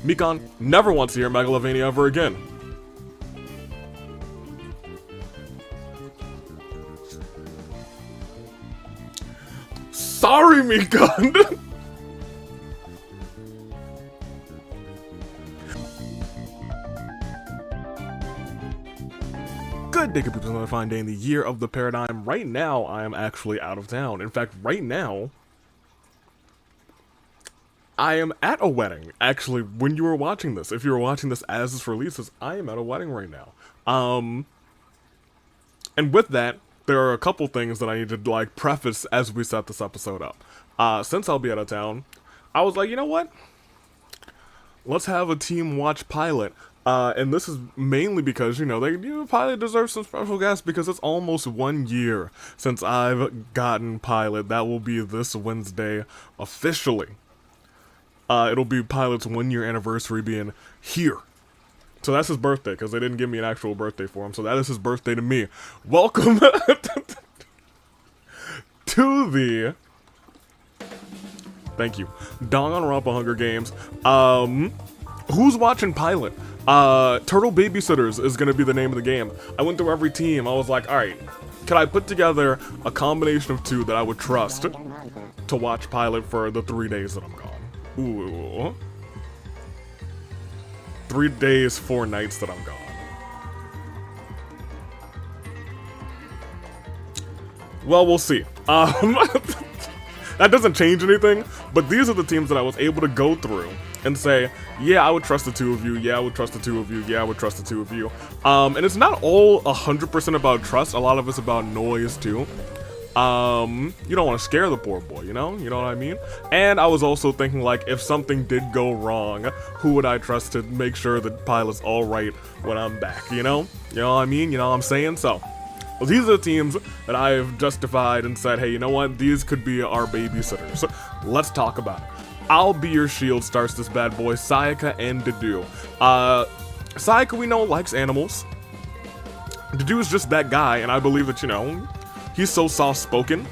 Mikon never wants to hear Megalovania ever again. Sorry, Mikon! Good day, good people. Another fine day in the year of the paradigm. Right now, I am actually out of town. In fact, right now, I am at a wedding. Actually, when you were watching this, if you were watching this as this releases, I am at a wedding right now. And with that, there are a couple things that I need to like preface as we set this episode up. Since I'll be out of town, I was like, you know what? Let's have a team watch pilot. And this is mainly because, Pilot deserves some special guests because it's almost 1 year since I've gotten Pilot. That will be this Wednesday officially. It'll be Pilot's 1 year anniversary being here. So that's his birthday, because they didn't give me an actual birthday for him. So that is his birthday to me. Welcome to the... Thank you. Danganronpa Hunger Games. Who's watching Pilot? Turtle Babysitters is going to be the name of the game. I went through every team. I was like, alright, can I put together a combination of two that I would trust to watch Pilot for the 3 days that I'm gone? Ooh. 3 days, 4 nights that I'm gone. Well, we'll see. That doesn't change anything, but these are the teams that I was able to go through and say, yeah, I would trust the two of you, yeah, I would trust the two of you, yeah, I would trust the two of you. And it's not all 100% about trust, a lot of it's about noise too. You don't want to scare the poor boy, you know what I mean? And I was also thinking, like, if something did go wrong, who would I trust to make sure the pilot's alright when I'm back, you know? You know what I mean? You know what I'm saying? So, well, these are the teams that I've justified and said, hey, you know what? These could be our babysitters. Let's talk about it. I'll Be Your Shield starts this bad boy, Sayaka and Dedu. Sayaka, we know, likes animals. Dedu is just that guy, and I believe that, he's so soft-spoken.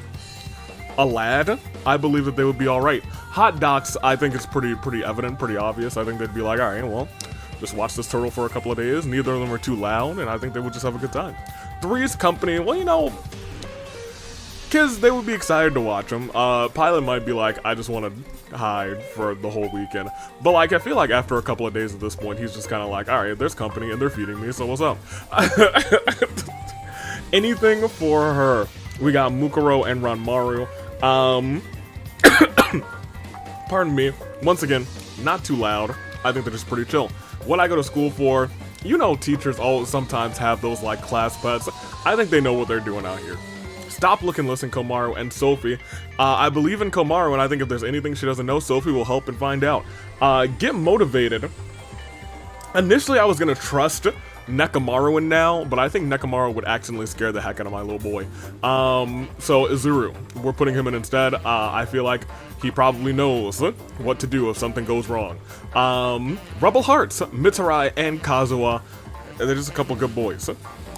A lad, I believe that they would be alright. Hot Docs, I think it's pretty evident, pretty obvious. I think they'd be like, alright, well, just watch this turtle for a couple of days. Neither of them are too loud, and I think they would just have a good time. Three's Company, well, kids, they would be excited to watch them. Pilot might be like, I just want to hide for the whole weekend. But, like, I feel like after a couple of days at this point, he's just kind of like, alright, there's company, and they're feeding me, so what's up? Anything for her. We got Mukuro and Ranmaru. Pardon me. Once again, not too loud. I think they're just pretty chill. What I go to school for, teachers always sometimes have those, like, class pets. I think they know what they're doing out here. Stop, Look, and Listen, Komaru, and Sophie. I believe in Komaru, and I think if there's anything she doesn't know, Sophie will help and find out. Get Motivated. Initially, I was gonna trust Nekomaru in now, but I think Nekomaru would accidentally scare the heck out of my little boy. So Izuru, we're putting him in instead. I feel like he probably knows what to do if something goes wrong. Rebel Hearts, Mitsurai and Kazuha. They're just a couple good boys.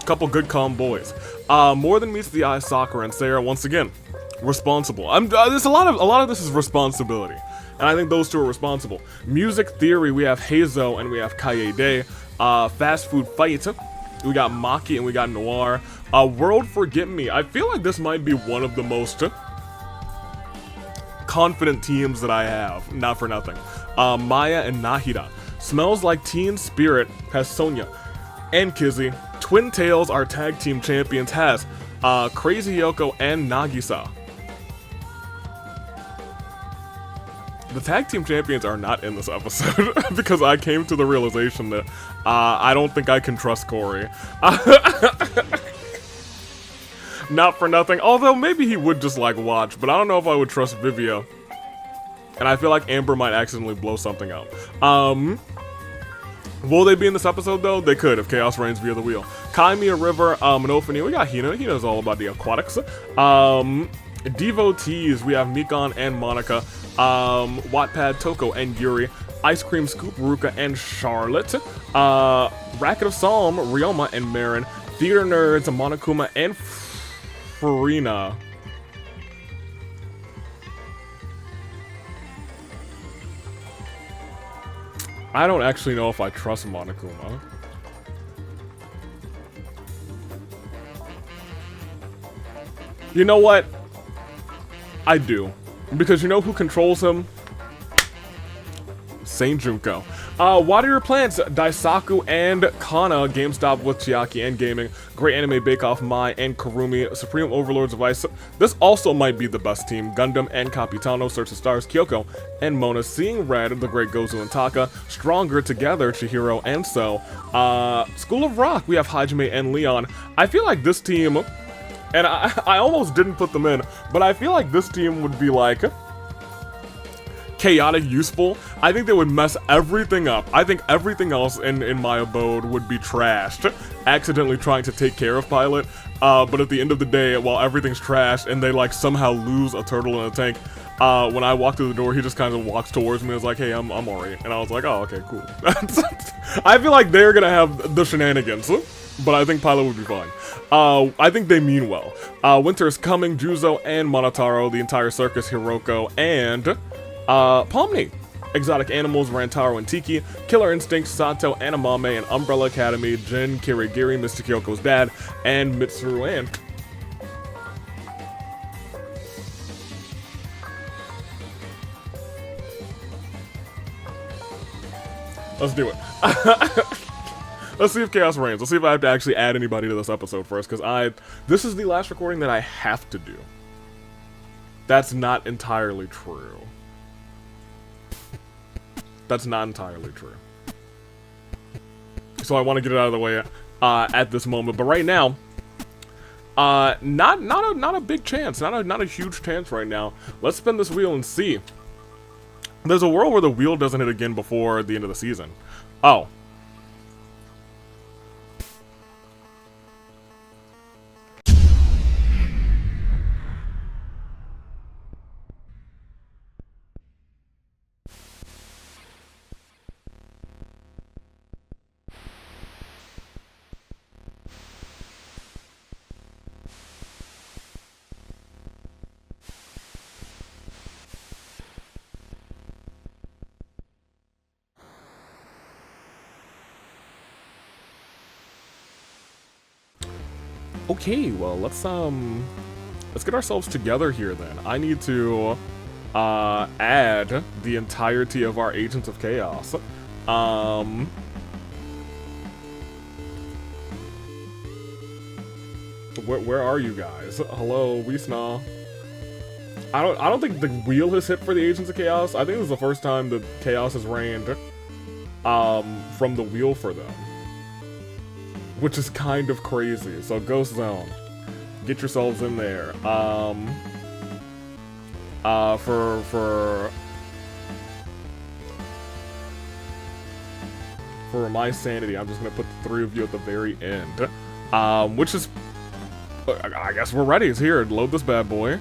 Couple good calm boys. More Than Meets the Eye, Sakura and Sarah, once again, responsible. There's a lot of this is responsibility. And I think those two are responsible. Music Theory, we have Heizo and we have Kaede. Fast Food Fight, we got Maki and we got Noir. World Forget Me, I feel like this might be one of the most confident teams that I have, not for nothing. Maya and Nahida. Smells Like Teen Spirit has Sonya and Kizzy. Twin Tails, our tag team champions, has Crazy Yoko and Nagisa. The tag team champions are not in this episode because I came to the realization that I don't think I can trust Corey. Not for nothing, although maybe he would just like watch, but I don't know if I would trust Vivio. And I feel like Amber might accidentally blow something up. Will they be in this episode though? They could if Chaos reigns via the wheel. Kaimiya River, Monophony, we got Hina. Hina's all about the aquatics. Devotees, we have Mikon and Monica. Wattpad, Toko and Yuri. Ice Cream Scoop, Ruka and Charlotte. Racket of Psalm, Ryoma and Marin. Theater Nerds, Monokuma and Farina. I don't actually know if I trust Monokuma. You know what? I do. Because you know who controls him? Saint Junko. Water Your Plants, Daisaku and Kana, GameStop with Chiaki and Gaming, Great Anime Bake Off, Mai and Kurumi, Supreme Overlords of Ice. This also might be the best team. Gundam and Capitano, Search the Stars, Kyoko and Mona, Seeing Red, The Great Gozu and Taka, Stronger Together, Chihiro and So. School of Rock, we have Hajime and Leon. I feel like this team, and I almost didn't put them in, but I feel like this team would be like chaotic useful. I think they would mess everything up. I think everything else in my abode would be trashed, accidentally trying to take care of Pilot, but at the end of the day, while everything's trashed and they like somehow lose a turtle in a tank, when I walk through the door, he just kind of walks towards me and is like, hey, I'm alright. And I was like, oh, okay, cool. I feel like they're gonna have the shenanigans, but I think Pilot would be fine. I think they mean well. Winter is Coming, Juzo and Monotaro, the entire circus, Hiroko, and Pomni, Exotic Animals, Rantaro and Tiki, Killer Instinct, Sato, Anamame, and Umbrella Academy, Jin, Kirigiri, Mr. Kyoko's dad, and Mitsuru and... Let's do it. Let's see if Chaos reigns. Let's see if I have to actually add anybody to this episode first, because this is the last recording that I have to do. That's not entirely true. That's not entirely true. So I want to get it out of the way at this moment. But right now, not a big chance, not a huge chance right now. Let's spin this wheel and see. There's a world where the wheel doesn't hit again before the end of the season. Oh. Okay, well, let's get ourselves together here then. I need to add the entirety of our Agents of Chaos. Where are you guys? Hello, Wisna. I don't think the wheel has hit for the Agents of Chaos. I think this is the first time that Chaos has reigned from the wheel for them, which is kind of crazy. So Ghost Zone, get yourselves in there. For my sanity, I'm just gonna put the three of you at the very end, which is, I guess we're ready. It's here. Load this bad boy.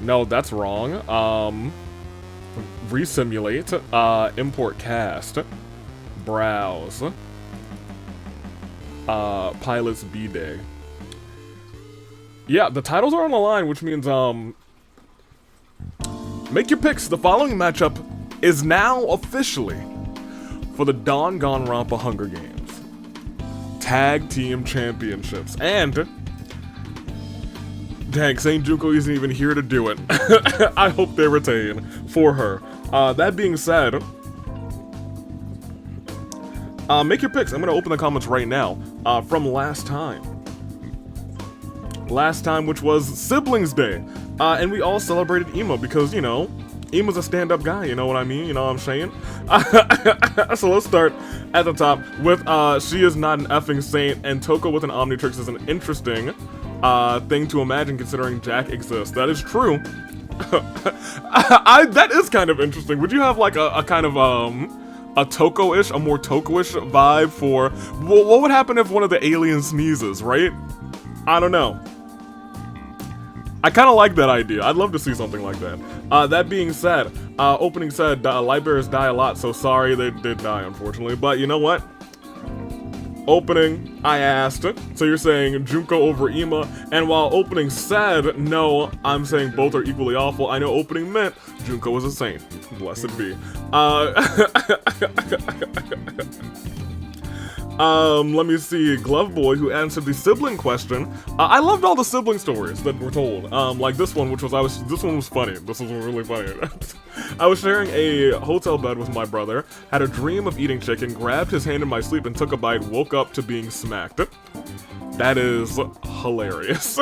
No, that's wrong. Resimulate. Import cast. Browse. Pilot's B-Day. Yeah, the titles are on the line, which means, make your picks. The following matchup is now officially for the Danganronpa Hunger Games Tag Team Championships. And, dang, Saint Junko isn't even here to do it. I hope they retain for her. That being said, make your picks. I'm gonna open the comments right now. From last time. Last time, which was Siblings Day. And we all celebrated Emo because, you know, Emo's a stand-up guy, you know what I mean? You know what I'm saying? So let's start at the top with She Is Not an Effing Saint, and Toko with an Omnitrix is an interesting thing to imagine considering Jack exists. That is true. That is kind of interesting. Would you have like a kind of a Toko-ish, a more Toko-ish vibe for what would happen if one of the aliens sneezes, right? I don't know. I kind of like that idea. I'd love to see something like that. That being said, opening said, light bearers die a lot, so sorry they did die, unfortunately. But you know what? Opening, I asked, so you're saying Junko over Ima, and while opening said, no, I'm saying both are equally awful, I know opening meant Junko was a saint. Blessed be. Let me see, Glove Boy, who answered the sibling question. I loved all the sibling stories that were told. Like this one, this one was funny. This was really funny. I was sharing a hotel bed with my brother, had a dream of eating chicken, grabbed his hand in my sleep and took a bite, woke up to being smacked. That is hilarious.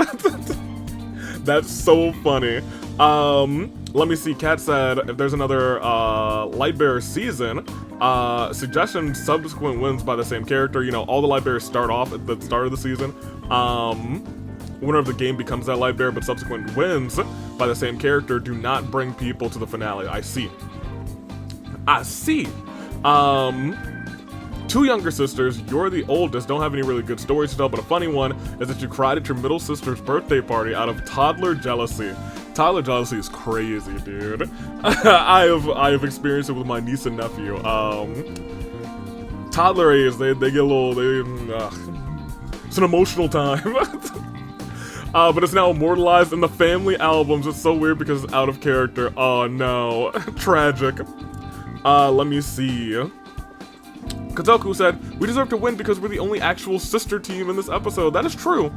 That's so funny. Let me see, Kat said, if there's another Lightbearer season, suggestion subsequent wins by the same character. You know, all the Lightbearers start off at the start of the season. Winner of the game becomes that Lightbearer, but subsequent wins by the same character do not bring people to the finale. I see. Two younger sisters, you're the oldest, don't have any really good stories to tell, but a funny one is that you cried at your middle sister's birthday party out of toddler jealousy. Toddler jealousy is crazy, dude. I have experienced it with my niece and nephew. Toddler age, they get a little, it's an emotional time. But it's now immortalized in the family albums. It's so weird because it's out of character. Oh no, tragic. Let me see. Kazoku said, we deserve to win because we're the only actual sister team in this episode. That is true.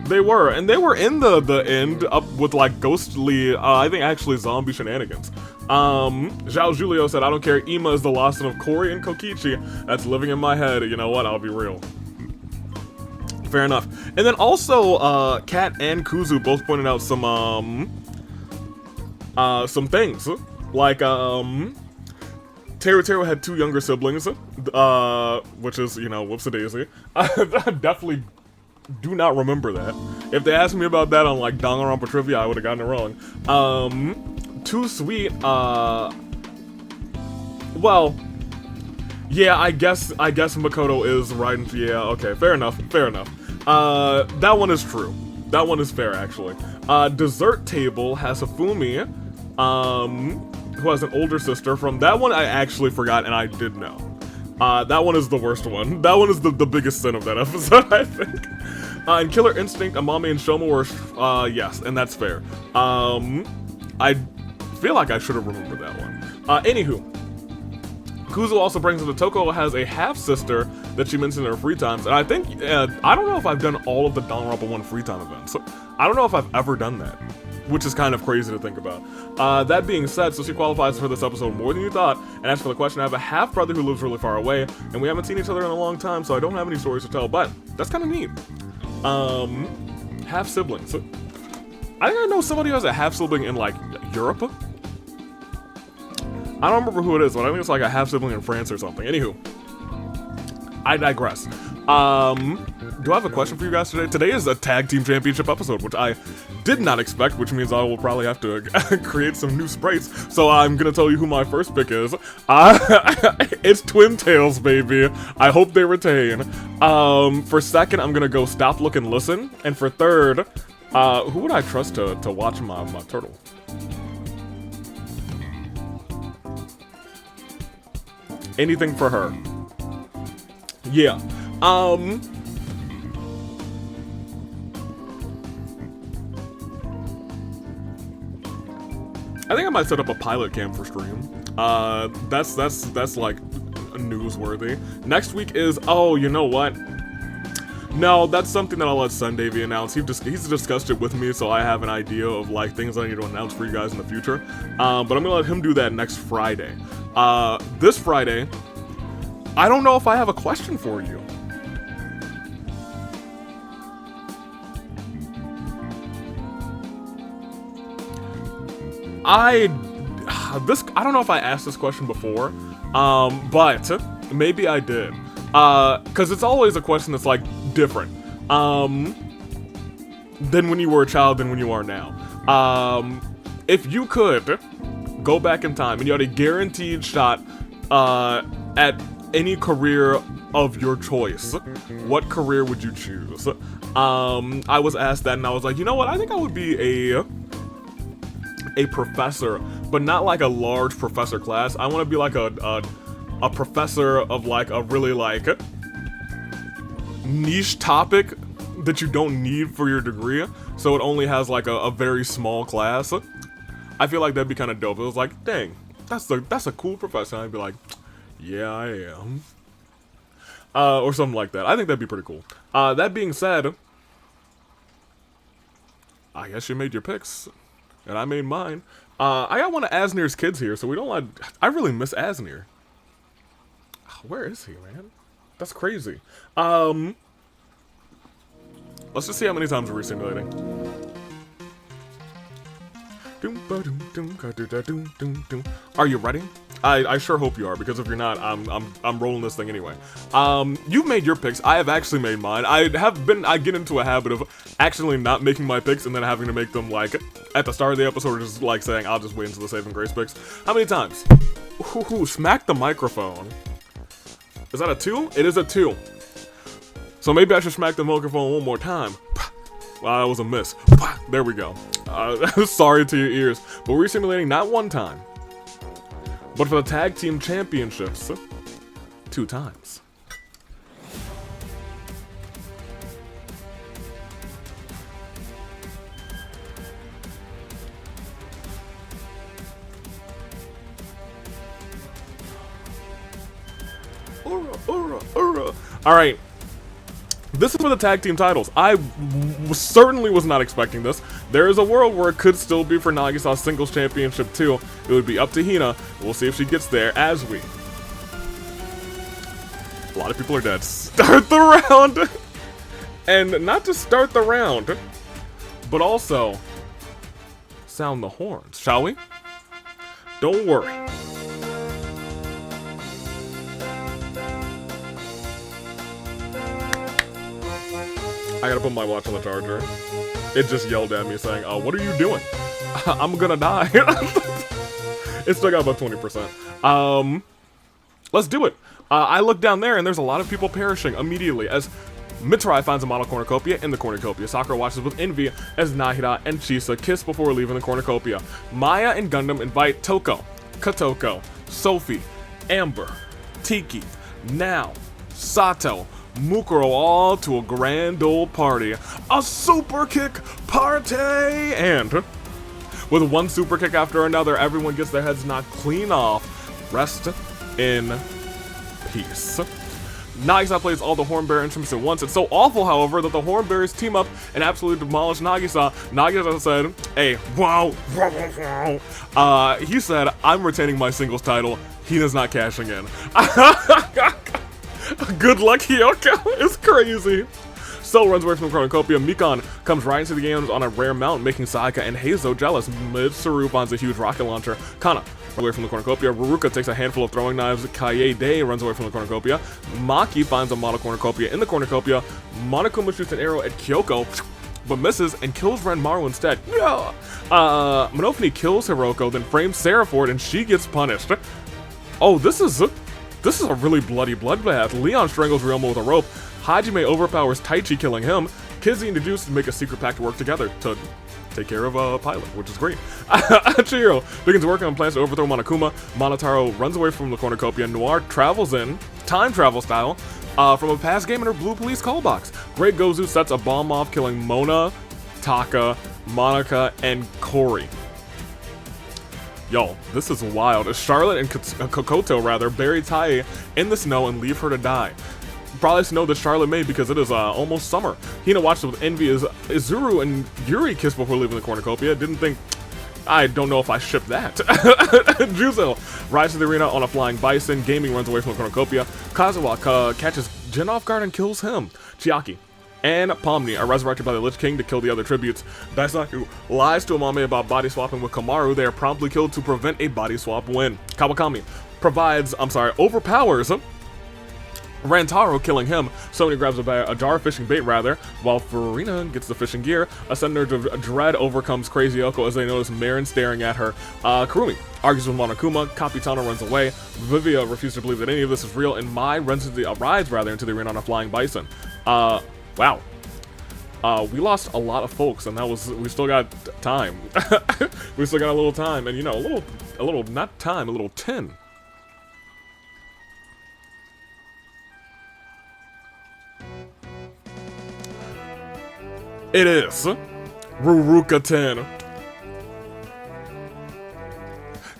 They were, and they were in the end up with like ghostly, I think actually zombie shenanigans. Zhao Julio said, I don't care, Ima is the lost son of Kori and Kokichi. That's living in my head. You know what, I'll be real. Fair enough. And then also, Kat and Kuzu both pointed out some things. Like, Teru had two younger siblings, which is, you know, whoops-a-daisy. I definitely do not remember that. If they asked me about that on, like, Danganronpa trivia, I would have gotten it wrong. Too sweet, well, yeah, I guess Makoto is right. Yeah, okay, fair enough. That one is true. That one is fair, actually. Dessert Table has Hifumi, who has an older sister. From that one, I actually forgot, and I did know. That one is the worst one. That one is the biggest sin of that episode, I think. And Killer Instinct, Amami and Shoma were, yes, and that's fair. I feel like I should have remembered that one. Anywho, Kuzu also brings up that Toko has a half-sister that she mentioned in her free times, and I think, I don't know if I've done all of the Danganronpa 1 free time events. I don't know if I've ever done that, which is kind of crazy to think about. That being said, so she qualifies for this episode more than you thought, and as for the question, I have a half-brother who lives really far away, and we haven't seen each other in a long time, so I don't have any stories to tell, but that's kind of neat. Half-siblings. I think I know somebody who has a half-sibling in, like, Europe? I don't remember who it is, but I think it's like a half-sibling in France or something. Anywho, I digress. Do I have a question for you guys today? Today is a tag team championship episode, which I did not expect, which means I will probably have to create some new sprites. So I'm gonna tell you who my first pick is. It's Twin Tails, baby. I hope they retain. For second, I'm gonna go Stop, Look, and Listen. And for third, who would I trust to watch my turtle? Anything for her. Yeah. I think I might set up a pilot cam for stream. That's like newsworthy. Next week is, oh, you know what? No, that's something that I'll let Sundavy announce. He's discussed it with me, so I have an idea of like things I need to announce for you guys in the future. But I'm gonna let him do that next Friday. This Friday, I don't know if I have a question for you. I don't know if I asked this question before, but maybe I did. Cause it's always a question that's like different, than when you were a child than when you are now. If you could go back in time and you had a guaranteed shot, at any career of your choice, what career would you choose? I was asked that and I was like, you know what, I think I would be a professor, but not like a large professor class. I want to be like a professor of like a really like niche topic that you don't need for your degree, so it only has like a very small class, I feel like that'd be kind of dope. It was like, dang, that's a cool profession. I'd be like, yeah, I am. Or something like that. I think that'd be pretty cool. That being said, I guess you made your picks, and I made mine. I got one of Asnir's kids here, so we don't like. I really miss Asnir. Where is he, man? That's crazy. Let's just see how many times we're resimulating. Are you ready? I sure hope you are, because if you're not, I'm rolling this thing anyway. You've made your picks. I have actually made mine. I get into a habit of actually not making my picks and then having to make them like at the start of the episode, or just like saying I'll just wait until the saving grace picks. How many times? Ooh, smack the microphone. Is that a 2? It is a 2. So maybe I should smack the microphone one more time. Wow, that was a miss. There we go. Sorry to your ears, but we're simulating not 1 time, but for the tag team championships, 2 times. All right. This is for the tag team titles. I certainly was not expecting this. There is a world where it could still be for Nagisa's singles championship too. It would be up to Hina. We'll see if she gets there as we. A lot of people are dead. Start the round! And not just start the round, but also sound the horns, shall we? Don't worry. I gotta put my watch on the charger. It just yelled at me saying, what are you doing? I'm gonna die. It still got about 20%. Let's do it. I look down there and there's a lot of people perishing immediately as Mitsurai finds a model cornucopia in the cornucopia. Sakura watches with envy as Nahida and Chisa kiss before leaving the cornucopia. Maya and Gundam invite Toko, Katoko, Sophie, Amber, Tiki, Now, Sato, Mukuro all to a grand old party. A super kick party! And with one super kick after another, everyone gets their heads knocked clean off. Rest in peace. Nagisa plays all the Hornbearer instruments at once. It's so awful, however, that the Hornbearers team up and absolutely demolish Nagisa. Nagisa said, hey, wow. He said, I'm retaining my singles title. Hina's not cashing in. Good luck, Hyoko. It's crazy. Soul runs away from the cornucopia. Mikon comes right into the games on a rare mount, making Sayaka and Heizo jealous. Mitsuru finds a huge rocket launcher. Kana runs away from the cornucopia. Ruruka takes a handful of throwing knives. Kaede runs away from the cornucopia. Maki finds a model cornucopia in the cornucopia. Monokuma shoots an arrow at Kyoko, but misses and kills Renmaru instead. Yeah. Monofini kills Hiroko, then frames Sarah for it, and she gets punished. Oh, this is a really bloody bloodbath. Leon strangles Ryoma with a rope. Hajime overpowers Taichi, killing him. Kizzy and Deduce make a secret pact to work together to take care of a pilot, which is great. Chihiro begins working on plans to overthrow Monokuma. Monotaro runs away from the cornucopia. Noir travels in, time travel style, from a past game in her blue police call box. Great Gozu sets a bomb off, killing Mona, Taka, Monica, and Cory. Yo, this is wild. As Charlotte and Kokoto, bury Tai in the snow and leave her to die. Probably snow that Charlotte made because it is almost summer. Hina watches with envy as Izuru and Yuri kiss before leaving the cornucopia. Didn't think... I don't know if I shipped that. Juzo rides to the arena on a flying bison. Gaming runs away from the cornucopia. Kazuha catches Jin off guard and kills him. Chiaki and Pomni are resurrected by the Lich King to kill the other tributes. Daisaku lies to Amame about body swapping with Kamaru. They are promptly killed to prevent a body swap win. Kawakami overpowers Rantaro, killing him. Sony grabs a jar of fishing bait, while Farina gets the fishing gear. A Senator of Dread overcomes Crazy Oko as they notice Marin staring at her. Kurumi argues with Monokuma. Capitano runs away. Vivia refuses to believe that any of this is real, and Mai rides into the arena on a flying bison. Wow. We lost a lot of folks, and we still got time. We still got a little time, and a little tin. It is Ruruka 10.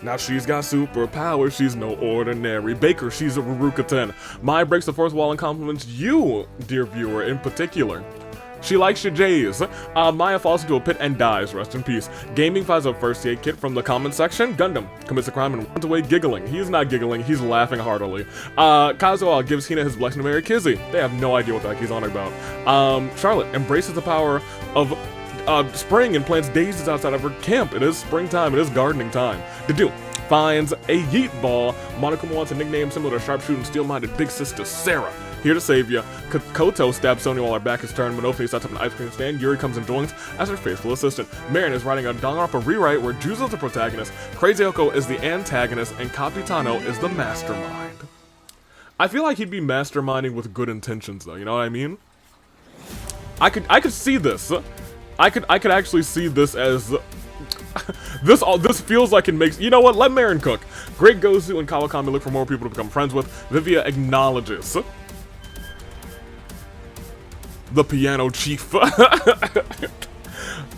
Now she's got superpowers, she's no ordinary baker, she's a Ruruka 10. Maya breaks the fourth wall and compliments you, dear viewer, in particular. She likes your J's. Maya falls into a pit and dies, rest in peace. Gaming finds a first aid kit from the comment section. Gundam commits a crime and runs away giggling. He's not giggling, he's laughing heartily. Kazuha gives Hina his blessing to marry Kizzy. They have no idea what the heck he's on about. Charlotte embraces the power of spring and plants daisies outside of her camp. It is springtime, it is gardening time. Dedu finds a yeet ball. Monokuma wants a nickname similar to sharpshooting, steel-minded big sister Sarah. Here to save you. Koto stabs Sonya while her back is turned. Monofne sets up an ice cream stand. Yuri comes and joins as her faithful assistant. Marin is writing a Danganronpa rewrite where Juzo's the protagonist, Crazy Oko is the antagonist, and Capitano is the mastermind. I feel like he'd be masterminding with good intentions, though. You know what I mean? I could see this. I could actually see this as this feels like it makes. You know what? Let Marin cook. Great Gozu and Kawakami look for more people to become friends with. Vivia acknowledges the piano chief.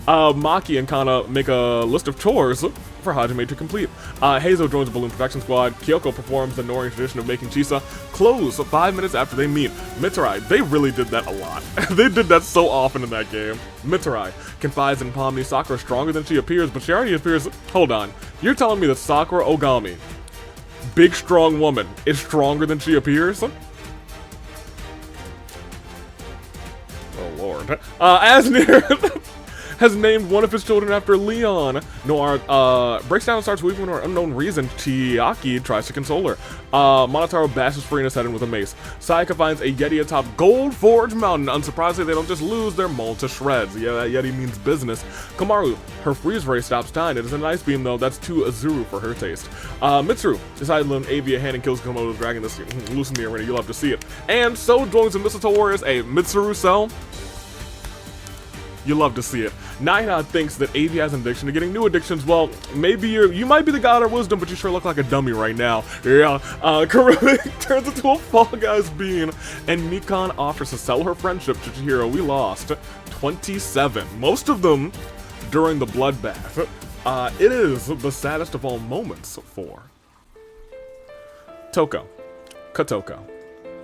Maki and Kana make a list of chores for Hajime to complete. Heizo joins the Balloon Protection Squad. Kyoko performs the Norin tradition of making chisa clothes 5 minutes after they meet. Mitsurai, they really did that a lot. They did that so often in that game. Mitsurai confides in Pomni Sakura stronger than she appears, but she already appears. Hold on. You're telling me that Sakura Ogami, big strong woman, is stronger than she appears? Oh lord. Asnir has named one of his children after Leon. Noir breaks down and starts weeping for an unknown reason. Chiaki tries to console her. Monotaro bashes Furina's head in with a mace. Sayaka finds a Yeti atop Gold Forge Mountain. Unsurprisingly, they don't just lose their mold to shreds. Yeah, that Yeti means business. Komaru, her freeze ray stops dying. It is an ice beam, though. That's too Azuru for her taste. Mitsuru decides to lend Avi a hand and kills Komodo's dragon. This loosen the arena. You'll have to see it. And so joins the Mistletoe Warriors a Mitsuru cell. You love to see it. Nihina thinks that Avi has an addiction to getting new addictions. Well, maybe you might be the god of wisdom, but you sure look like a dummy right now. Yeah. Karumi turns into a Fall Guys bean, and Mikan offers to sell her friendship to Chihiro. We lost 27, most of them during the bloodbath. It is the saddest of all moments for Toko, Kotoko,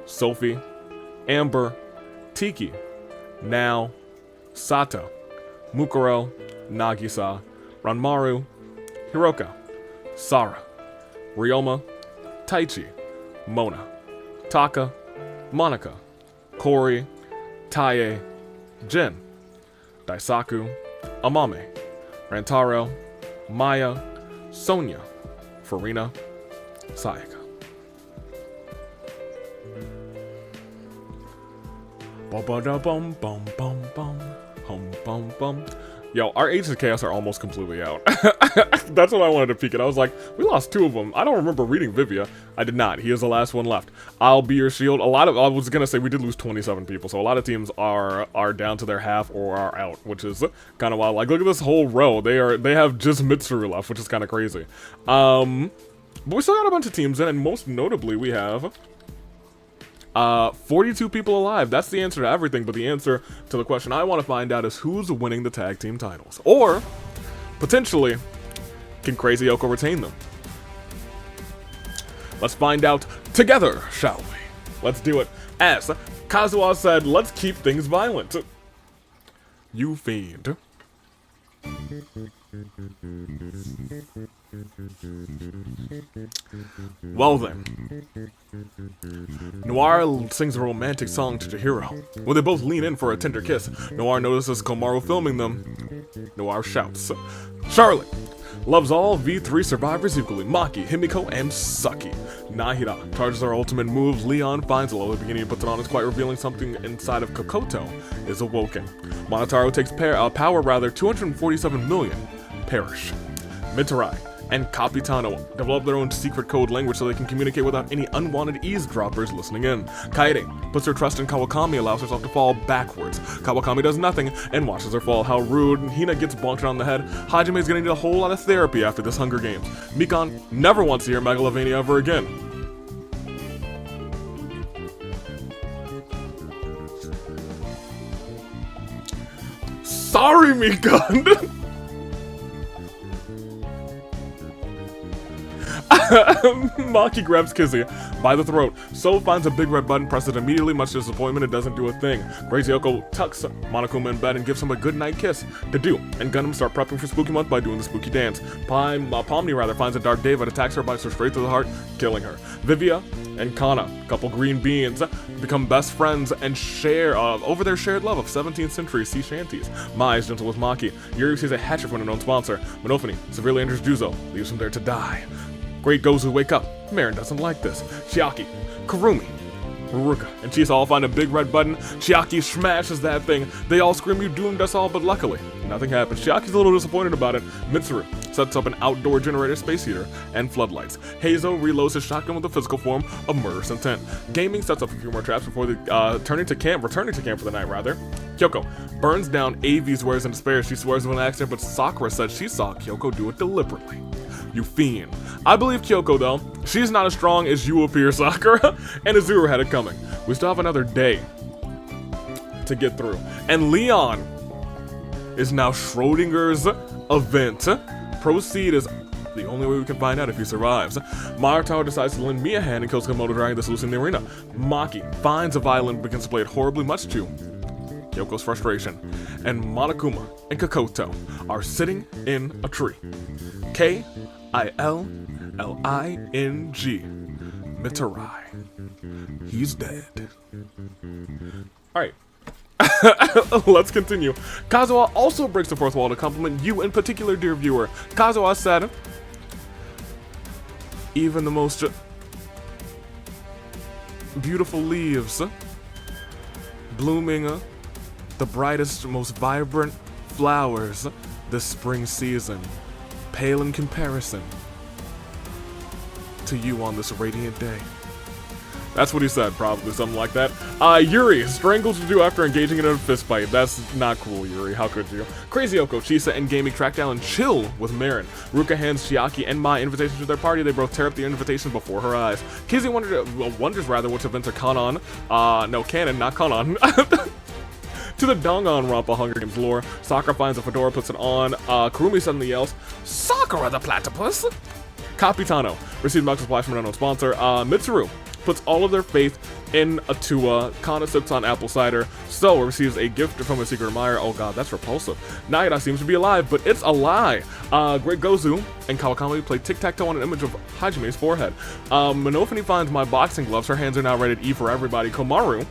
Sophie, Amber, Tiki, Now, Sato, Mukuro, Nagisa, Ranmaru, Hiroka, Sara, Ryoma, Taichi, Mona, Taka, Monica, Kori, Taie, Jin, Daisaku, Amame, Rantaro, Maya, Sonia, Furina, Sayaka. Ba-ba-da-bum, bum, bum, bum. Hum, bum, bum. Yo, our Ages of Chaos are almost completely out. That's what I wanted to peek at. I was like, we lost 2 of them. I don't remember reading Vivia. I did not. He is the last one left. I'll be your shield. I was gonna say we did lose 27 people, so a lot of teams are down to their half or are out, which is kind of wild. Like, look at this whole row. They have just Mitsuru left, which is kind of crazy. But we still got a bunch of teams in, and most notably we have 42 people alive. That's the answer to everything, but the answer to the question I want to find out is who's winning the tag team titles. Or, potentially, can Crazy Oko retain them? Let's find out together, shall we? Let's do it. As Kazuha said, let's keep things violent. You fiend. Well then, Noir sings a romantic song to Chihiro. When they both lean in for a tender kiss, Noir notices Komaru filming them. Noir shouts, Charlotte loves all V3 survivors equally, Maki, Himiko, and Saki. Nahira charges her ultimate move. Leon finds a low beginning and puts it on. It's quite revealing something inside of Kokoto is awoken. Monotaro takes power 247 million. Perish. Mitsurai and Capitano develop their own secret code language so they can communicate without any unwanted eavesdroppers listening in. Kaede puts her trust in Kawakami, allows herself to fall backwards. Kawakami does nothing and watches her fall. How rude. Hina gets bonked on the head. Hajime's gonna need a whole lot of therapy after this Hunger Games. Mikan never wants to hear Megalovania ever again. sorry, Mikan. Maki grabs Kizzy by the throat. So finds a big red button, presses it immediately. Much disappointment, it doesn't do a thing. Crazy Yoko tucks Monokuma in bed and gives him a goodnight kiss to do. And Gundam start prepping for Spooky Month by doing the spooky dance. Pomni finds a dark David, attacks her, bites her straight to the heart, killing her. Vivia and Kana, couple green beans, become best friends and share over their shared love of 17th century sea shanties. Mai is gentle with Maki. Yuri sees a hatchet from an unknown sponsor. Monofini severely injures Juzo, leaves him there to die. Great Gozu wake up. Marin doesn't like this. Chiaki, Kurumi, Ruruka, and Chisa all find a big red button. Chiaki smashes that thing. They all scream, "You doomed us all," but luckily, nothing happens. Chiaki's a little disappointed about it. Mitsuru sets up an outdoor generator space heater and floodlights. Heizo reloads his shotgun with the physical form of murderous intent. Gaming sets up a few more traps before they returning to camp for the night, rather. Kyoko burns down AV's wares in despair. She swears it was an accident, but Sakura said she saw Kyoko do it deliberately. You fiend. I believe Kyoko, though. She's not as strong as you appear, Sakura. And Azura had it coming. We still have another day to get through. And Leon is now Schrodinger's event. Proceed is the only way we can find out if he survives. Maruto decides to lend me a hand and kills Komodo dragging this loose in the arena. Maki finds a violin and begins to play it horribly, much to Kyoko's frustration. And Monokuma and Kokoto are sitting in a tree. K-I-L-L-I-N-G. Mitarai. He's dead. Alright. Let's continue. Kazuha also breaks the fourth wall to compliment you in particular, dear viewer. Kazuha said, even the most beautiful leaves blooming the brightest, most vibrant flowers this spring season, pale in comparison to you on this radiant day. That's what he said, probably something like that. Yuri strangles Juju after engaging in a fist fight. That's not cool, Yuri. How could you? Crazy Oko, Chisa, and Gaming track down and chill with Marin. Ruka hands Chiaki and Mai invitations to their party. They both tear up the invitation before her eyes. Kizzy wonders which events are canon, not canon. To the Danganronpa Hunger Games lore, Sakura finds a fedora, puts it on. Kurumi suddenly yells, "Sakura the platypus!" Capitano receives milk supply from an unknown sponsor. Mitsuru puts all of their faith in Atua. Kana sips on apple cider. So receives a gift from a secret admirer. Oh god, that's repulsive. Naida seems to be alive, but it's a lie. Great Gozu and Kawakami play tic-tac-toe on an image of Hajime's forehead. Monofini finds my boxing gloves. Her hands are now rated E for everybody. Komaru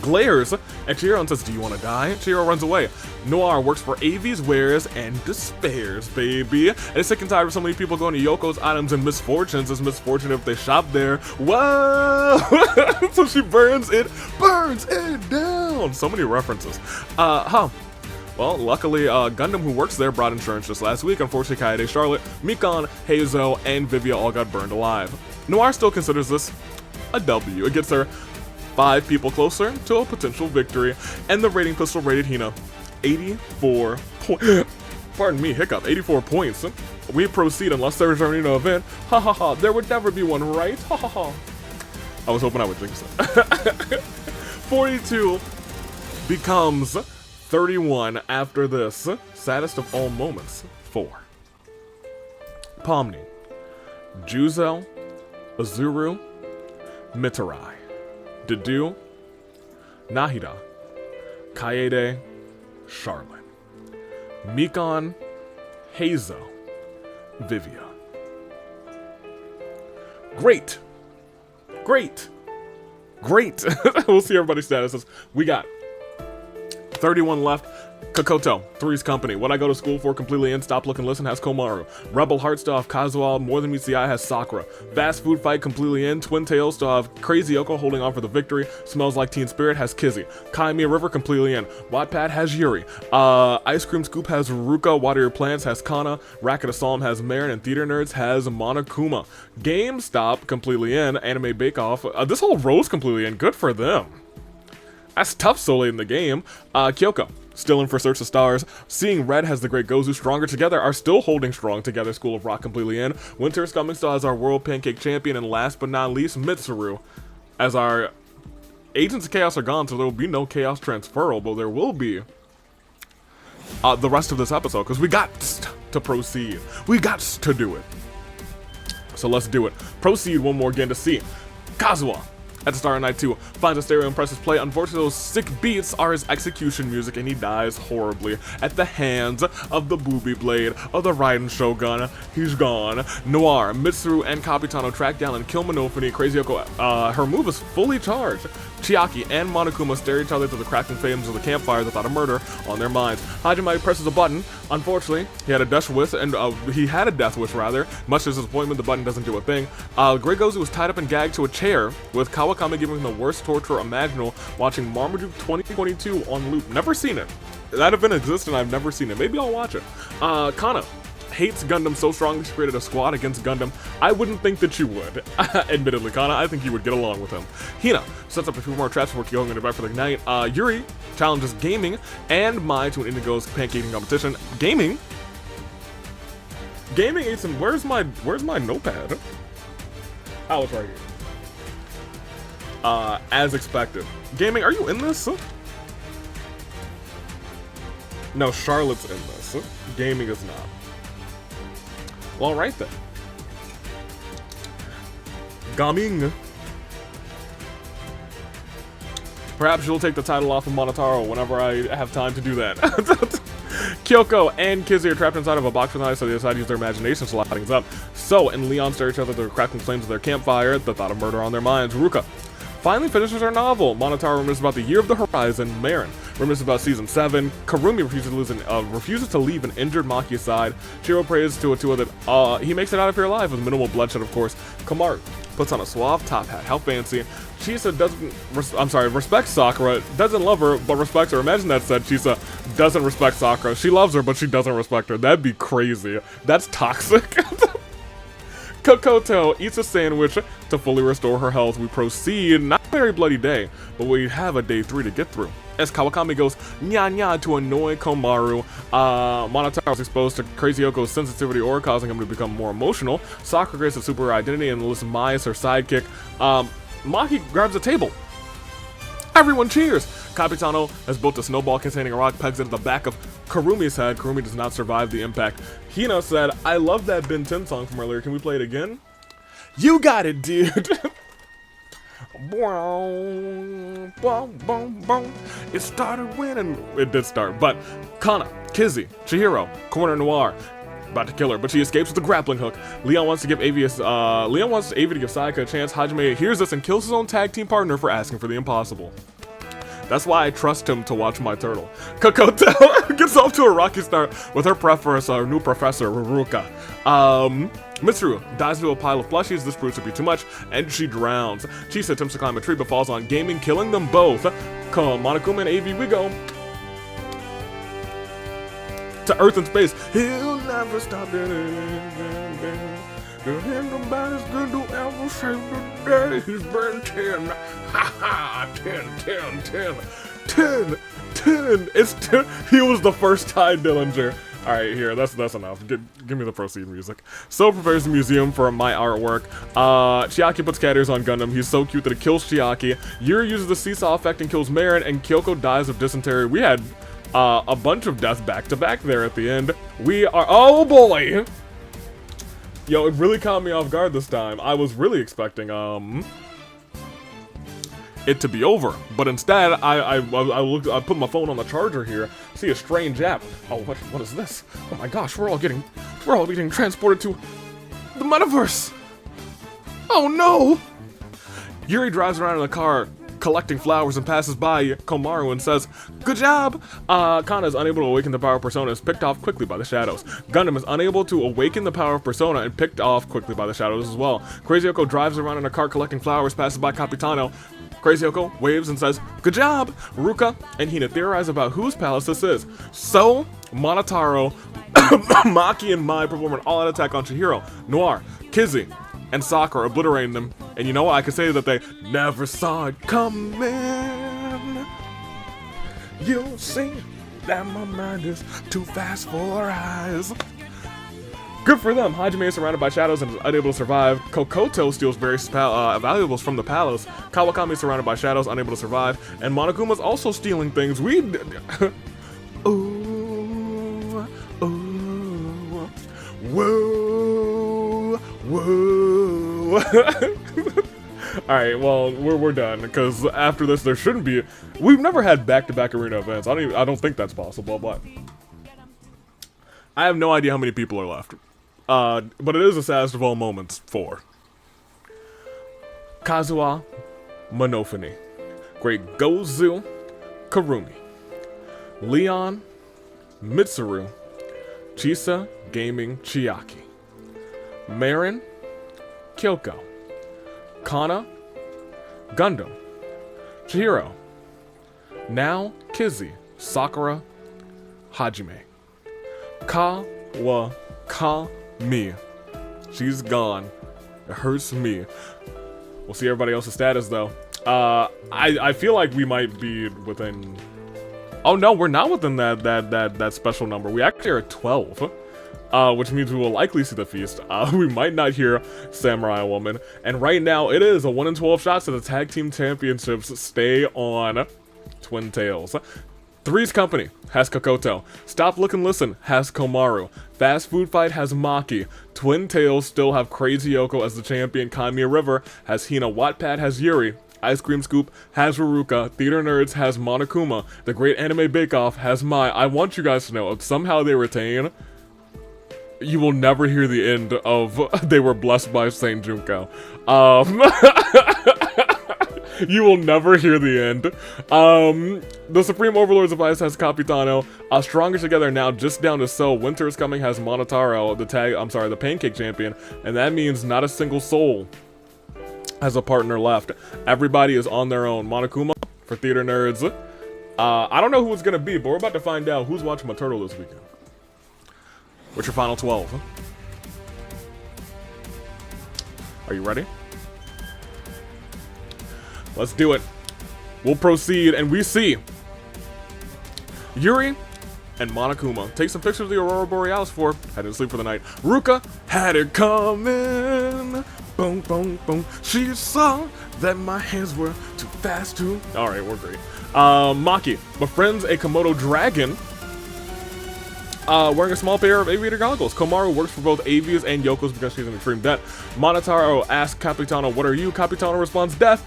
glares at Chihiro and says, "Do you want to die?" Chihiro runs away. Noir works for AV's wares and despairs, baby. And is sick and tired of so many people going to Yoko's items and misfortunes. It's misfortune if they shop there. Whoa! So she burns it down. So many references. Well, luckily, Gundam, who works there, brought insurance just last week. Unfortunately, Kaede, Charlotte, Mikan, Heizo, and Vivia all got burned alive. Noir still considers this a W. It gets her 5 people closer to a potential victory. And the rating pistol rated Hina 84 points. Pardon me, hiccup. 84 points. We proceed unless there is an arena event. Ha ha ha. There would never be one, right? Ha ha ha. I was hoping I would jinx it. 42 becomes 31 after this. Saddest of all moments. 4. Pomni, Juzo, Azuru, Mitarai, Dedu, Nahida, Kaede, Charlotte, Mikan, Heizo, Vivia. Great! We'll see everybody's statuses. We got 31 left. Kokoto, Three's Company. What I go to school for completely in. Stop, Look, and Listen has Komaru. Rebel Heart still have Kazuha. More Than Meets the Eye has Sakura. Fast Food Fight completely in. Twin Tails still have Crazy Yoko holding on for the victory. Smells Like Teen Spirit has Kizzy. Kaimiya River completely in. Wattpad has Yuri. Ice Cream Scoop has Ruka. Water Your Plants has Kana. Racket of Psalm has Marin. And Theater Nerds has Monokuma. GameStop completely in. Anime Bake Off. This whole row's completely in. Good for them. That's tough so late in the game. Kyoko still in for Search the Stars. Seeing Red has the Great Gozu. Stronger Together are still holding strong together. School of Rock completely in. Winter's Coming still as our World Pancake Champion. And last but not least, Mitsuru as our Agents of Chaos are gone, so there will be no Chaos transferal, but there will be the rest of this episode, because we got to proceed. We got to do it. So let's do it. Proceed one more again to see Kazuha. At the start of night 2, finds a stereo and presses play. Unfortunately, those sick beats are his execution music, and he dies horribly at the hands of the booby blade of the Raiden Shogun. He's gone. Noir, Mitsuru, and Capitano track down and kill Monofini. Crazy Yoko, her move is fully charged. Chiaki and Monokuma stare each other through the crackling flames of the campfire that thought of murder on their minds. Hajime presses a button. Unfortunately, he had a death wish, and Much to his disappointment, the button doesn't do a thing. Grey Gozu was tied up and gagged to a chair, with Kawakami giving him the worst torture imaginable, watching Marmaduke 2022 on loop. Never seen it. That event exists and I've never seen it. Maybe I'll watch it. Kana hates Gundam so strongly she created a squad against Gundam. I wouldn't think that you would. Admittedly, Kana, I think you would get along with him. Hina sets up a few more traps before going into bed for the night. Yuri challenges Gaming and Mai to an Indigo's pancaking competition. Gaming ate some. Where's my notepad? Oh, it's right here. As expected. Gaming, are you in this? No, Charlotte's in this. Gaming is not. Well, alright then. Gaming. Perhaps you'll take the title off of Monotaro whenever I have time to do that. Kyoko and Kizzy are trapped inside of a box with eyes, so they decide to use their imagination to lock things up. So, and Leon stare each other through the crackling flames of their campfire, the thought of murder on their minds. Ruka finally finishes her novel. Monotaro reminisces about the Year of the Horizon. Marin reminisces about Season 7. Karumi refuses to leave an injured Maki aside. Shiro prays to Atua that he makes it out of here alive with minimal bloodshed, of course. Kamaru puts on a suave top hat. How fancy. Chisa respects Sakura, doesn't love her, but respects her. Imagine that said, Chisa doesn't respect Sakura. She loves her, but she doesn't respect her. That'd be crazy. That's toxic. Kokoto eats a sandwich to fully restore her health. We proceed, not a very bloody day, but we have a day 3 to get through. As Kawakami goes nya to annoy Komaru, Monotaro is exposed to Crazy Yoko's sensitivity aura, causing him to become more emotional. Sakura creates a super identity and lists Mai as her sidekick. Maki grabs a table. Everyone cheers! Capitano has built a snowball containing a rock, pegs it at the back of Karumi's head. Karumi does not survive the impact. Hina said, I love that Ben 10 song from earlier. Can we play it again? You got it, dude! It started winning. It did start, but Kana, Kizzy, Chihiro, Corner Noir, about to kill her, but she escapes with a grappling hook. Leon wants Avi to give Sayaka a chance. Hajime hears this and kills his own tag team partner for asking for the impossible. That's why I trust him to watch my turtle. Kokoto gets off to a rocky start with her new professor, Ruruka. Mitsuru dives into a pile of plushies. This proves to be too much, and she drowns. Chisa attempts to climb a tree, but falls on Gaming, killing them both. Come, Monokuma and AV, we go. To Earth and space. He'll never stop nobody's gonna ever save the day. He's been 10. Ha ha, 10. It's 10. He was the first Ty Dillinger. Alright, here, that's enough. Give me the proceed music. So prepares the museum for my artwork. Chiaki puts cat ears on Gundam. He's so cute that it kills Chiaki. Yuri uses the seesaw effect and kills Marin, and Kyoko dies of dysentery. We had a bunch of deaths back to back there at the end. We are, oh boy! Yo, it really caught me off guard this time. I was really expecting, it to be over, but instead, I put my phone on the charger here, see a strange app. Oh, what is this? Oh my gosh, we're all getting transported to the metaverse. Oh no! Yuri drives around in a car, collecting flowers, and passes by Komaru and says, good job! Kana is unable to awaken the power of Persona, is picked off quickly by the shadows. Gundam is unable to awaken the power of Persona and picked off quickly by the shadows as well. Crazy Yoko drives around in a car collecting flowers, passes by Capitano. Crazy Yoko waves and says, good job! Ruka and Hina theorize about whose palace this is. So, Monotaro, Maki, and Mai perform an all-out attack on Chihiro, Noir, Kizzy, and Sakura, obliterating them. And you know what? I could say that they never saw it coming. You'll see that my mind is too fast for our eyes. Good for them. Hajime is surrounded by shadows and is unable to survive. Kokoto steals various valuables from the palace. Kawakami is surrounded by shadows, unable to survive. And Monokuma's also stealing things. Ooh. Alright, well, we're done, because after this there shouldn't be... We've never had back-to-back arena events. I don't think that's possible, but... I have no idea how many people are left. But it is the saddest of all moments. 4. Kazuha Monofune. Great Gozu Karumi. Leon Mitsuru. Chisa Gaming Chiaki. Marin Kyoko. Kana Gundam. Chihiro. Now Kizzy Sakura Hajime. Kawakami. She's gone. It hurts me. We'll see everybody else's status though. I feel like we might be within... Oh no, we're not within that special number. We actually are at 12. Which means we will likely see the feast. We might not hear Samurai Woman. And right now, it is a 1 in 12 shots to the Tag Team Championships. Stay on Twin Tails. Three's Company has Kokoto. Stop Look and Listen has Komaru. Fast Food Fight has Maki. Twin Tails still have Crazy Yoko as the champion. Kamiya River has Hina. Wattpad has Yuri. Ice Cream Scoop has Ruruka. Theater Nerds has Monokuma. The Great Anime Bake Off has Mai. I want you guys to know, if somehow they retain, you will never hear the end of They Were Blessed by Saint Junko. You will never hear the end. The Supreme Overlords of Ice has Capitano. Stronger Together now just down to So. Winter is Coming has Monotaro, the Pancake Champion. And that means not a single soul has a partner left. Everybody is on their own. Monokuma for Theater Nerds. I don't know who it's gonna be, but we're about to find out who's watching my turtle this weekend. What's your final 12? Are you ready? Let's do it. We'll proceed, and we see Yuri and Monokuma. Take some pictures of the Aurora Borealis for heading to sleep for the night. Ruka had it coming. Boom, boom, boom. She saw that my hands were too fast to... Alright, we're great. Maki befriends a Komodo dragon wearing a small pair of aviator goggles. Komaru works for both Avias and Yoko's because she's in extreme debt. Monotaro asks Capitano, what are you? Capitano responds, death,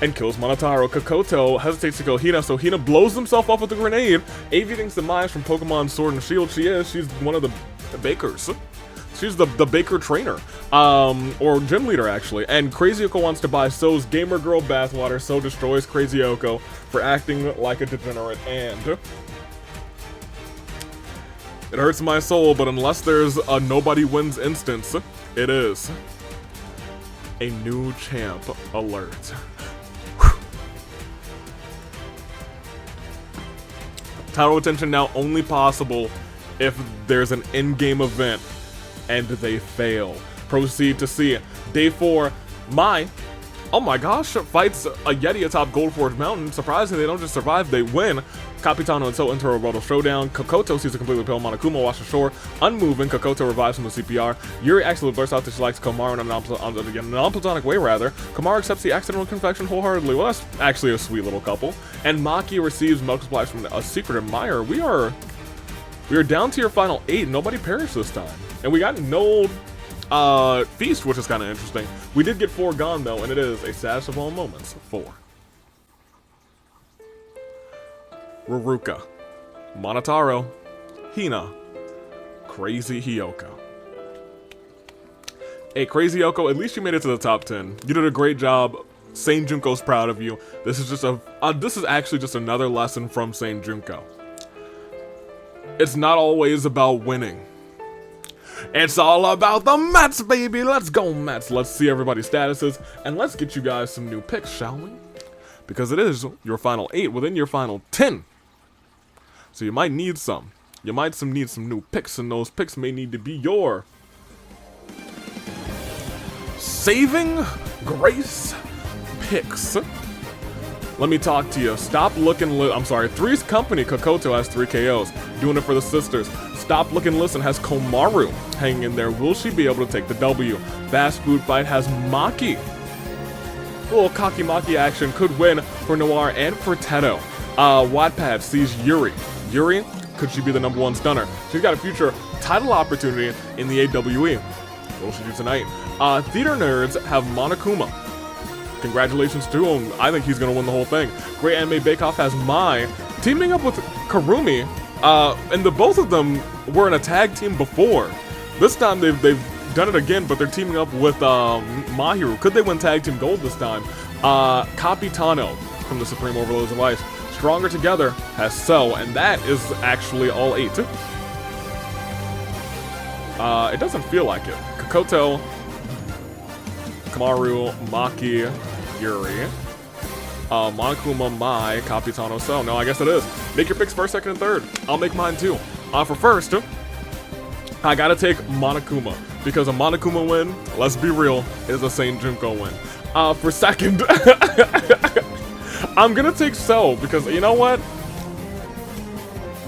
and kills Monotaro. Kokoto hesitates to kill Hina, so Hina blows himself up with a grenade. Avi thinks the Maya is from Pokemon Sword and Shield. She is. She's one of the bakers. She's the baker trainer, or gym leader actually. And Crazy Yoko wants to buy So's Gamer Girl bathwater. So destroys Crazy Yoko for acting like a degenerate, and it hurts my soul, but unless there's a nobody wins instance, it is a new champ alert. Title retention now only possible if there's an in-game event and they fail. Proceed to see Day 4, oh my gosh, fights a Yeti atop Goldforge Mountain. Surprisingly, they don't just survive, they win. Capitano and So enter a brutal showdown. Kokoto sees a completely pale Monokuma wash ashore. Unmoving, Kokoto revives from the CPR. Yuri actually bursts out that she likes Komaru in a non-platonic way, rather. Komaru accepts the accidental confection wholeheartedly. Well, that's actually a sweet little couple. And Maki receives milk splash from a secret admirer. We are down to your final 8. Nobody perished this time. And we got no feast, which is kind of interesting. We did get 4 gone, though, and it is a saddest of all moments. 4. Ruruka, Monotaro, Hina, Crazy Hiyoko. Hey, Crazy Yoko, at least you made it to the top 10. You did a great job. Saint Junko's proud of you. This is actually just another lesson from Saint Junko. It's not always about winning. It's all about the Mets, baby. Let's go, Mets. Let's see everybody's statuses, and let's get you guys some new picks, shall we? Because it is your final 8 within your final 10. So you might need some. You might need some new picks, and those picks may need to be your saving grace picks. Let me talk to you. Stop looking. I'm sorry. Three's Company. Kokoto has 3 KOs. Doing it for the sisters. Stop Look and Listen has Komaru hanging in there. Will she be able to take the W? Fast Food Fight has Maki. A little cocky Maki action could win for Noir and for Teto. Wattpad sees Yuri. Yuri, could she be the #1 stunner? She's got a future title opportunity in the AWE. What will she do tonight? Theater nerds have Monokuma. Congratulations to him. I think he's gonna win the whole thing. Great Anime Bake Off has Mai teaming up with Karumi, and the both of them were in a tag team before. This time they've done it again, but they're teaming up with Mahiru. Could they win tag team gold this time? Capitano from the Supreme Overlords of Ice. Stronger Together has So, and that is actually all 8. It doesn't feel like it. Kokoto, Kamaru, Maki, Yuri, Monokuma, Mai, Capitano, So. No, I guess it is. Make your picks first, second, and third. I'll make mine too. For first, I gotta take Monokuma, because a Monokuma win, let's be real, is a Saint Junko win. For second, I'm gonna take So, because you know what?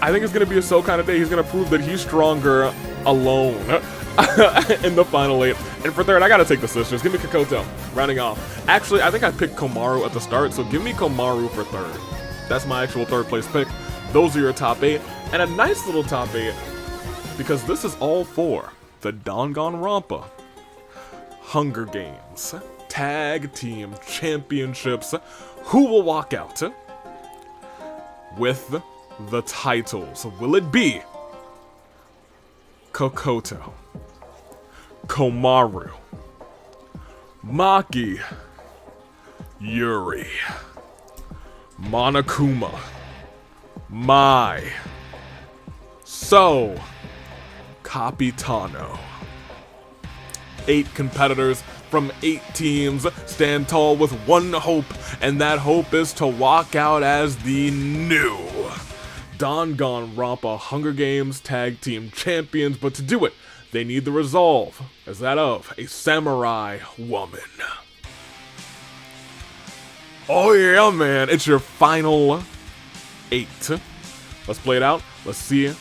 I think it's gonna be a So kind of day. He's gonna prove that he's stronger alone in the final 8. And for third, I gotta take the sisters. Give me Kokoto, rounding off. Actually, I think I picked Komaru at the start, so give me Komaru for third. That's my actual third place pick. Those are your top 8, and a nice little top 8, because this is all for the Danganronpa Hunger Games Tag Team Championships. Who will walk out with the titles? Will it be Kokoto, Komaru, Maki, Yuri, Monokuma, Mai, So, Capitano? 8 competitors from 8 teams stand tall with one hope, and that hope is to walk out as the new Danganronpa Hunger Games Tag Team Champions. But to do it, they need the resolve as that of a samurai woman. Oh yeah, man, it's your final 8. Let's play it out. Let's see how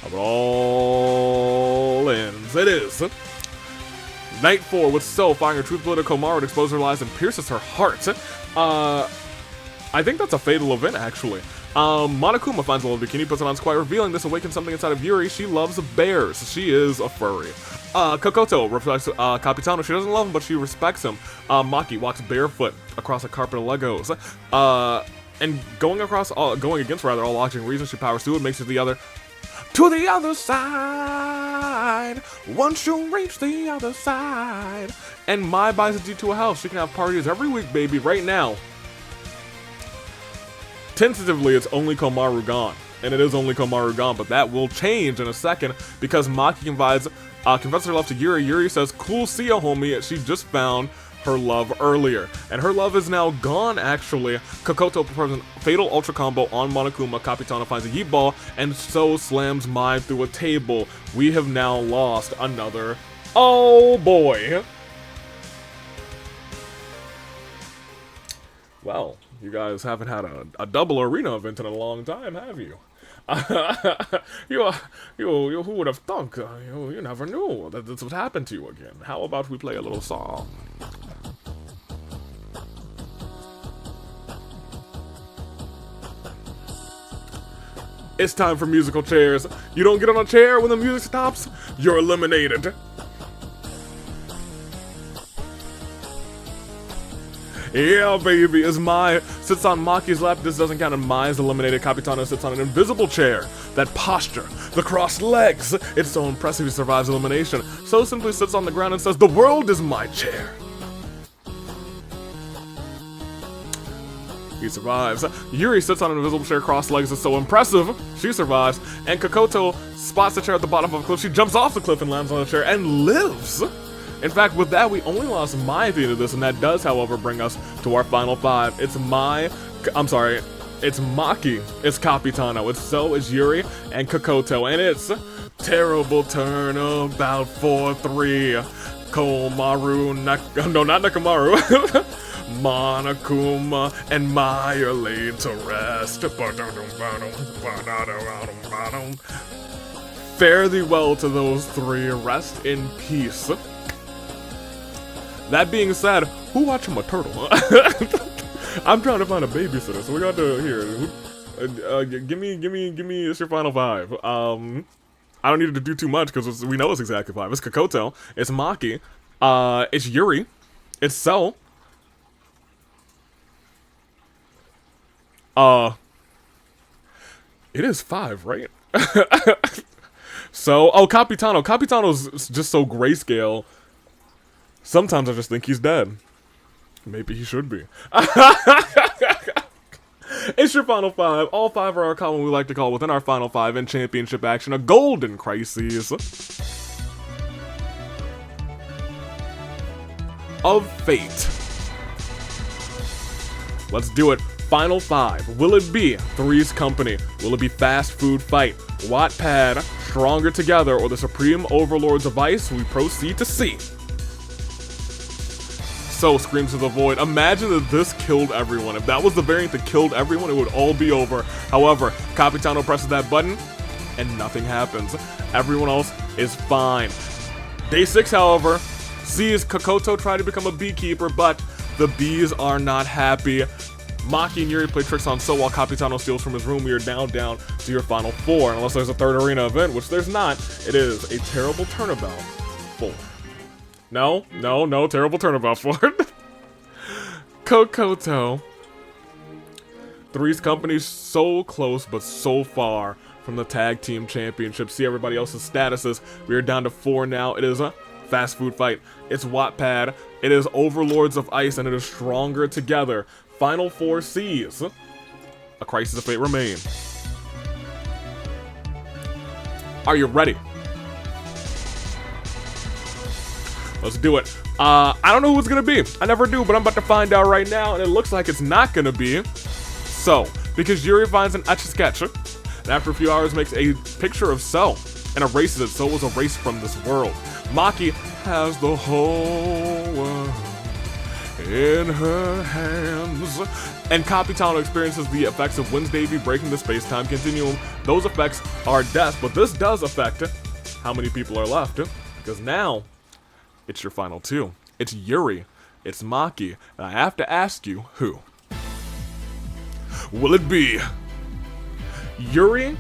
it all ends. It is Night 4 with So firing her truth bullet at Komaru to expose her lies and pierces her heart. I think that's a fatal event, actually. Monokuma finds a little bikini, puts it on, quite revealing. This awakens something inside of Yuri. She loves bears. She is a furry. Kokoto reflects Capitano. She doesn't love him, but she respects him. Maki walks barefoot across a carpet of Legos. And going against all logic and reason, she powers through it, makes it to the other side. Once you reach the other side. And Mai buys a D to a house. She can have parties every week, baby, right now. Tentatively, it's only Komaru gone. And it is only Komaru gone, but that will change in a second because Maki confesses her love to Yuri. Yuri says, cool, see ya, homie. She just found her love earlier. And her love is now gone, actually. Kokoto performs a fatal ultra combo on Monokuma. Capitano finds a yeet ball, and So slams Mai through a table. We have now lost another. Oh boy. Well, you guys haven't had a double arena event in a long time, have you? You who would have thunk? You never knew that this would happen to you again. How about we play a little song? It's time for musical chairs. You don't get on a chair when the music stops, you're eliminated. Yeah, baby, as Mai sits on Maki's lap, this doesn't count, and Mai is eliminated. Capitano sits on an invisible chair. That posture, the crossed legs, it's so impressive he survives elimination. So simply sits on the ground and says, the world is my chair. He survives. Yuri sits on an invisible chair, crossed legs, is so impressive. She survives. And Kokoto spots the chair at the bottom of a cliff. She jumps off the cliff and lands on the chair and lives. In fact, with that, we only lost Mai at the end of this, and that does, however, bring us to our final 5. It's Maki, it's Capitano, it's So, it's Yuri, and Kokoto, and it's terrible turnabout for 3. Komaru, no, not Nakamaru. Monokuma and Mai are laid to rest. Fare thee well to those 3. Rest in peace. That being said, who watching my turtle? I'm trying to find a babysitter, so we got to here. Give me. It's your final 5. I don't need to do too much because we know it's exactly 5. It's Kokoto. It's Maki. It's Yuri. It's Cell. It is 5, right? So, oh, Capitano. Capitano's just so grayscale. Sometimes I just think he's dead. Maybe he should be. It's your final 5. All 5 are our column we like to call within our final 5 in championship action a golden crisis of fate. Let's do it. Final 5. Will it be Three's Company? Will it be Fast Food Fight? Wattpad, Stronger Together, or the Supreme Overlords of Ice? We proceed to see. So, Screams of the Void. Imagine that this killed everyone. If that was the variant that killed everyone, it would all be over. However, Capitano presses that button, and nothing happens. Everyone else is fine. Day 6, however, sees Kokoto try to become a beekeeper, but the bees are not happy. Maki and Yuri play tricks on So while Capitano steals from his room. We are now down to your final 4. Unless there's a third arena event, which there's not, it is a terrible turnabout 4. No, terrible turnabout 4. Kokoto. Three's Company so close, but so far from the tag team championship. See everybody else's statuses. We are down to 4 now. It is a Fast Food Fight. It's Wattpad. It is Overlords of Ice, and it is Stronger Together. Final 4 C's. A Crisis of Fate remain. Are you ready? Let's do it. I don't know who it's gonna be. I never do, but I'm about to find out right now, and it looks like it's not gonna be So, because Yuri finds an Etch-a-Sketch, and after a few hours makes a picture of So, and erases it. So was erased from this world. Maki has the whole world in her hands. And Capitano experiences the effects of Wednesday V breaking the space-time continuum. Those effects are death, but this does affect how many people are left. Because now, it's your final 2. It's Yuri, it's Maki, and I have to ask you, who? Will it be Yuri?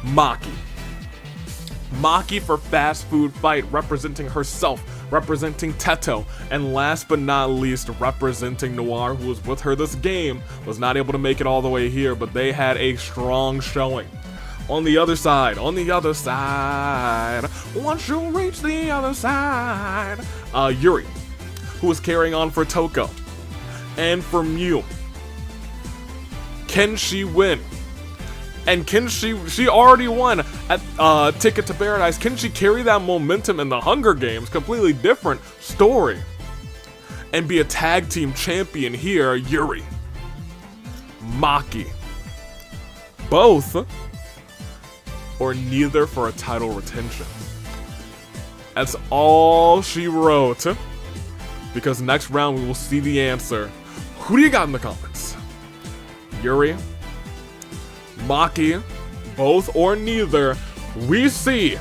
Maki. Maki for Fast Food Fight, representing herself, representing Teto, and last but not least, representing Noir, who was with her this game, was not able to make it all the way here, but they had a strong showing. On the other side, once you reach the other side, Yuri, who is carrying on for Toko, and for Mew. Can she win? And can she already won at Ticket to Paradise. Can she carry that momentum in the Hunger Games? Completely different story. And be a tag team champion here, Yuri. Maki. Both or neither for a title retention. That's all she wrote. Because next round we will see the answer. Who do you got in the comments? Yuri? Maki, both or neither, we see,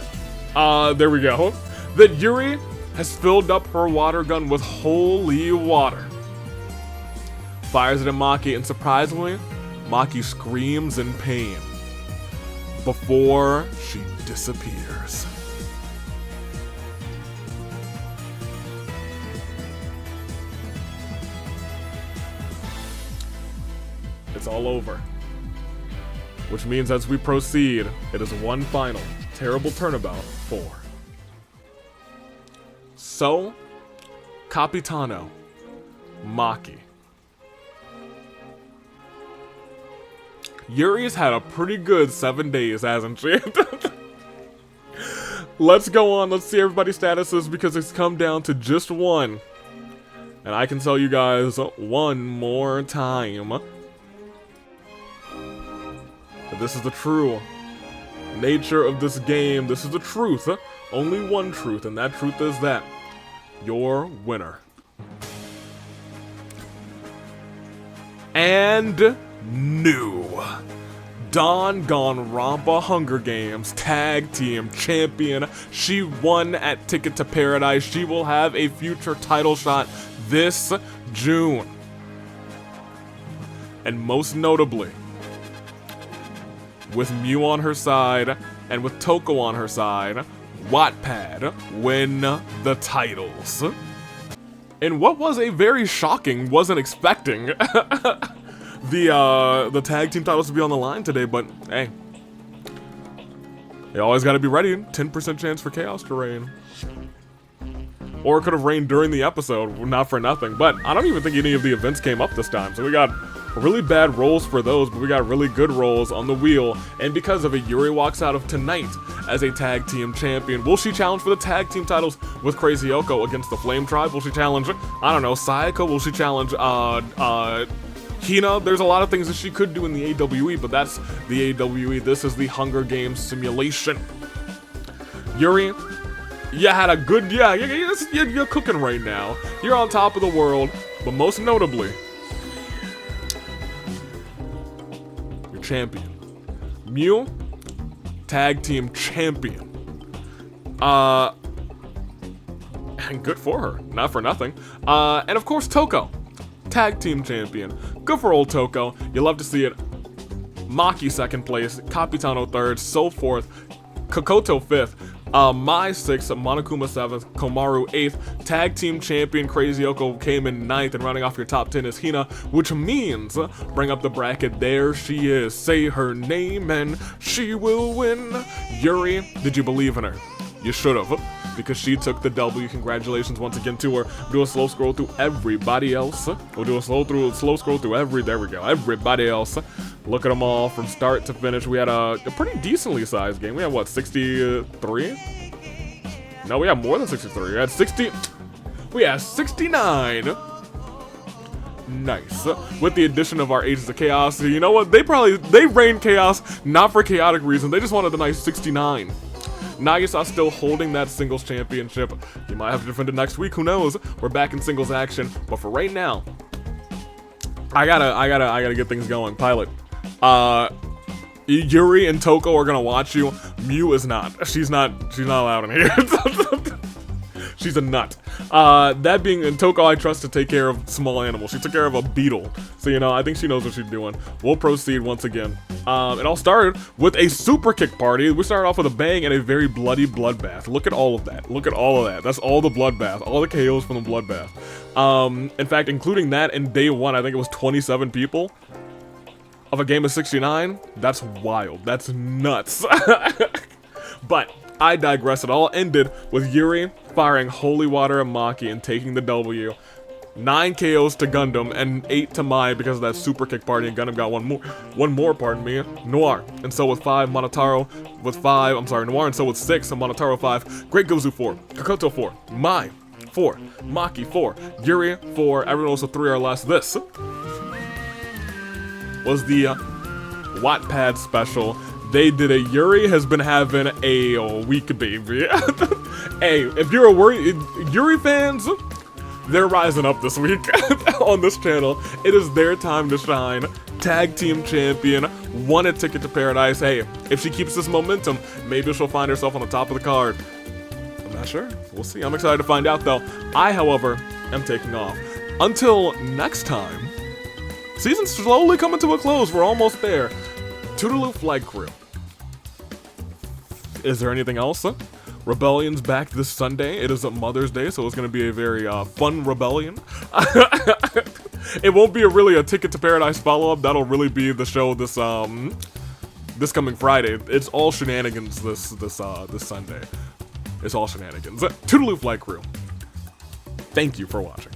there we go, that Yuri has filled up her water gun with holy water. Fires it at Maki, and surprisingly, Maki screams in pain before she disappears. It's all over. Which means as we proceed, it is one final terrible turnabout for So, Capitano, Maki. Yuri's had a pretty good 7 days, hasn't she? Let's go on, let's see everybody's statuses because it's come down to just one. And I can tell you guys one more time. This is the true nature of this game. This is the truth. Only one truth, and that truth is that your winner. And new Danganronpa Hunger Games Tag Team Champion. She won at Ticket to Paradise. She will have a future title shot this June. And most notably, with Mew on her side, and with Toko on her side, Wattpad win the titles. And what was a very shocking, wasn't expecting the tag team titles to be on the line today, but hey, you always got to be ready. 10% chance for Chaos to reign. Or it could have rained during the episode, not for nothing. But I don't even think any of the events came up this time, so we got really bad rolls for those, but we got really good rolls on the wheel. And because of it, Yuri walks out of tonight as a tag team champion. Will she challenge for the tag team titles with Crazy Yoko against the Flame Tribe? Will she challenge, I don't know, Sayaka? Will she challenge Hina? There's a lot of things that she could do in the AWE, but that's the AWE. This is the Hunger Games simulation. Yuri, you had a good, you're cooking right now. You're on top of the world, but most notably, you're champion. Mew, tag team champion. And good for her, not for nothing. And of course, Toko, tag team champion. Good for old Toko. You love to see it. Maki second place, Capitano third, so forth. Kokoto fifth. Mai 6th, Monokuma 7th, Komaru 8th, Tag Team Champion Crazy Yoko came in 9th, and rounding off your top 10 is Hina, which means, bring up the bracket, there she is, say her name and she will win. Yuri, did you believe in her? You should've, because she took the W. Congratulations once again to her. Do a slow scroll through everybody else. We'll do a slow scroll through everybody else. Look at them all from start to finish. We had a pretty decently sized game. We had what, 63? No, we had more than 63. We had 69. Nice. With the addition of our Agents of Chaos. You know what? They reigned chaos not for chaotic reasons. They just wanted a nice 69. Nagisa still holding that singles championship. You might have to defend it next week, who knows? We're back in singles action, but for right now, I gotta get things going. Pilot, Yuri and Toko are gonna watch you. Mew is not. She's not allowed in here. She's a nut. That being, and Toko I trust to take care of small animals. She took care of a beetle. So, you know, I think she knows what she's doing. We'll proceed once again. It all started with a super kick party. We started off with a bang and a very bloody bloodbath. Look at all of that. Look at all of that. That's all the bloodbath. All the KOs from the bloodbath. In fact, including that in day one, I think it was 27 people of a game of 69. That's wild. That's nuts. But I digress. It all ended with Yuri firing Holy Water and Maki and taking the W. 9 KOs to Gundam and 8 to Mai because of that super kick party, and Gundam got one more, pardon me, Noir, and so with 5, Monotaro with 5, I'm sorry, Noir, and so with 6, and Monotaro 5, Great Gozu 4, Kokoto 4, Mai 4, Maki 4, Yuri 4, everyone else with 3 or less. This was the Wattpad special. They did a Yuri has been having a week, baby. Hey, if you're worried, Yuri fans, they're rising up this week on this channel. It is their time to shine. Tag team champion, won a ticket to paradise. Hey, if she keeps this momentum, maybe she'll find herself on the top of the card. I'm not sure. We'll see. I'm excited to find out, though. I, however, am taking off. Until next time, season's slowly coming to a close. We're almost there. Toodaloo Flight Crew. Is there anything else? Rebellion's back this Sunday. It is a Mother's Day, so it's going to be a very fun rebellion. It won't be really a Ticket to Paradise follow-up. That'll really be the show this coming Friday. It's all shenanigans this Sunday. It's all shenanigans. Toodaloo Flight Crew. Thank you for watching.